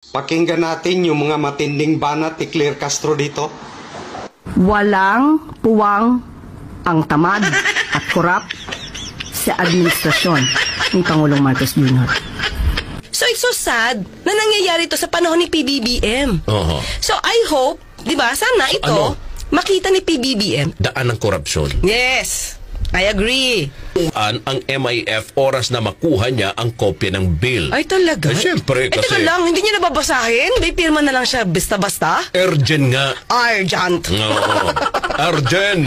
Pakinggan natin yung mga matinding banat ni Claire Castro dito. Walang puwang ang tamad at korap sa administrasyon ni Pangulong Marcos Jr. So it's so sad na nangyayari ito sa panahon ni PBBM. So I hope, di ba, sana ito makita ni PBBM. Daan ng korupsyon. Yes, I agree. Ang MIF oras na makuha niya ang kopya ng bill. Ay talaga? Siyempre, kasi... teka lang, hindi niya nababasahin? May pirma na lang siya basta-basta? Urgent nga. Urgent. Oo. Urgent.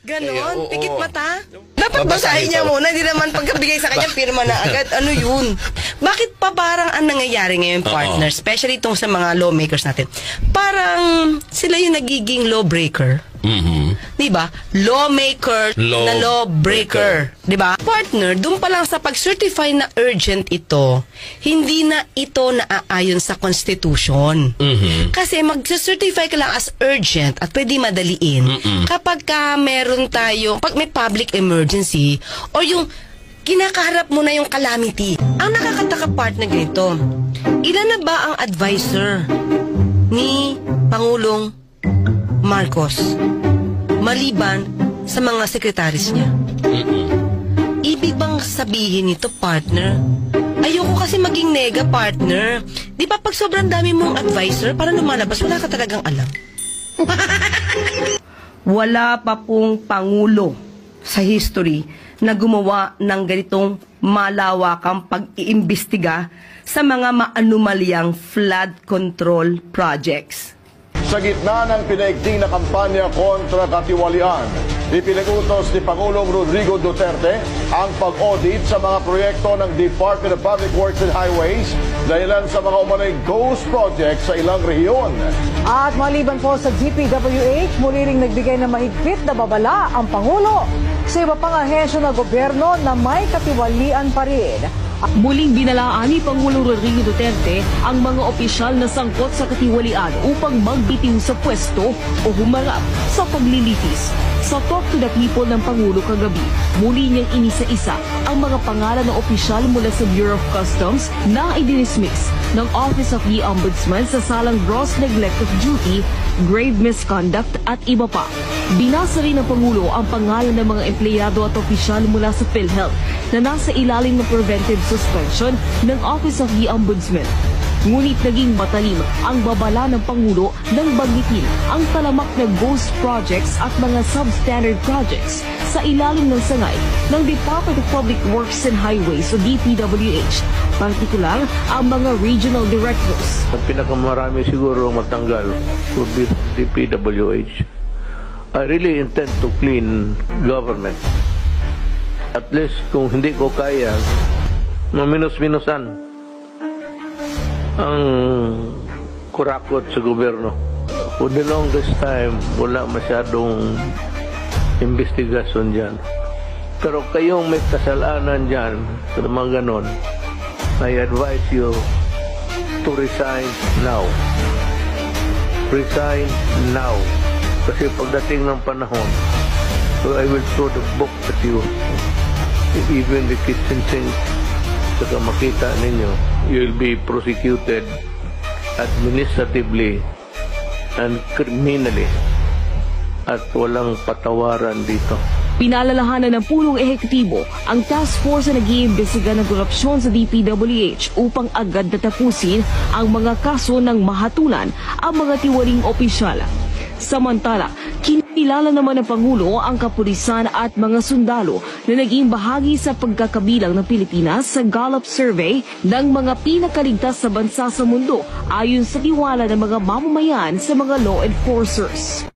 Ganon? Pikit mata? Dapat basahin niya muna. Hindi naman pagkabigay sa kanya, pirma na agad. Ano yun? Bakit pa parang ang nangyayari ngayon, partner? Especially itong sa mga lawmakers natin. Parang sila yung nagiging lawbreaker. Diba? Lawmaker na lawbreaker. Diba? Partner, dun pa lang sa pag-certify na urgent ito, hindi na ito naaayon sa Constitution. Kasi mag-certify ka lang as urgent at pwede madaliin kapag ka meron tayo, pag may public emergency or yung kinakaharap mo na yung calamity. Ang nakakataka, partner, ganito, ilan na ba ang advisor ni Pangulong Marcos maliban sa mga sekretaris niya? Ibig bang sabihin nito, partner? Ayoko kasi maging nega, partner. Di ba pag sobrang dami mong advisor, para lumalabas, wala ka talagang alam. Wala pa pong Pangulo sa history na gumawa ng ganitong malawakang pag-iimbestiga sa mga maanumalyang flood control projects. Sa gitna ng pinaigting na kampanya kontra katiwalian, ipinag-utos ni Pangulong Rodrigo Duterte ang pag-audit sa mga proyekto ng Department of Public Works and Highways dahilan sa mga umano'y ghost projects sa ilang rehiyon. At maliban po sa DPWH, muli ring nagbigay ng mahigpit na babala ang Pangulo sa iba pang ahensya ng gobyerno na may katiwalian pa rin. Muling binalaan ni Pangulong Rodrigo Duterte ang mga opisyal na sangkot sa katiwalian upang magbitiw sa pwesto o humarap sa paglilitis. Sa Talk to the People ng Pangulo kagabi, muli niyang inisa-isa ang mga pangalan ng opisyal mula sa Bureau of Customs na idinismiss ng Office of the Ombudsman sa salang gross neglect of duty, grave misconduct at iba pa. Binasa rin ng Pangulo ang pangalan ng mga empleyado at opisyal mula sa PhilHealth na nasa ilalim ng preventive suspension ng Office of the Ombudsman. Ngunit naging matalim ang babala ng Pangulo nang banggitin ang talamak na ghost projects at mga substandard projects sa ilalim ng sangay ng Department of Public Works and Highways o DPWH, partikular ang mga regional directors. Ang pinakamarami siguro matanggal would be DPWH. I really intend to clean government. At least kung hindi ko kaya, maminus-minusan ang kurakot sa gobyerno. For the longest time, wala masyadong investigasyon dyan. Pero kayong may kasalanan dyan, sa mga ganon, I advise you to resign now. Resign now. Kasi pagdating ng panahon, so I will throw the book at you. Even the kitchen sink, saka makita ninyo, you will be prosecuted administratively and criminally at walang patawaran dito. Pinalalahanan ng punong ehekutibo ang task force na nag-iimbestiga ng korupsyon sa DPWH upang agad na tapusin ang mga kaso ng mahatulan ang mga tiwaling opisyal. Samantala, kinilala naman ng Pangulo ang kapulisan at mga sundalo na naging bahagi sa pagkakabilang ng Pilipinas sa Gallup Survey ng mga pinakaligtas sa bansa sa mundo ayon sa tiwala ng mga mamamayan sa mga law enforcers.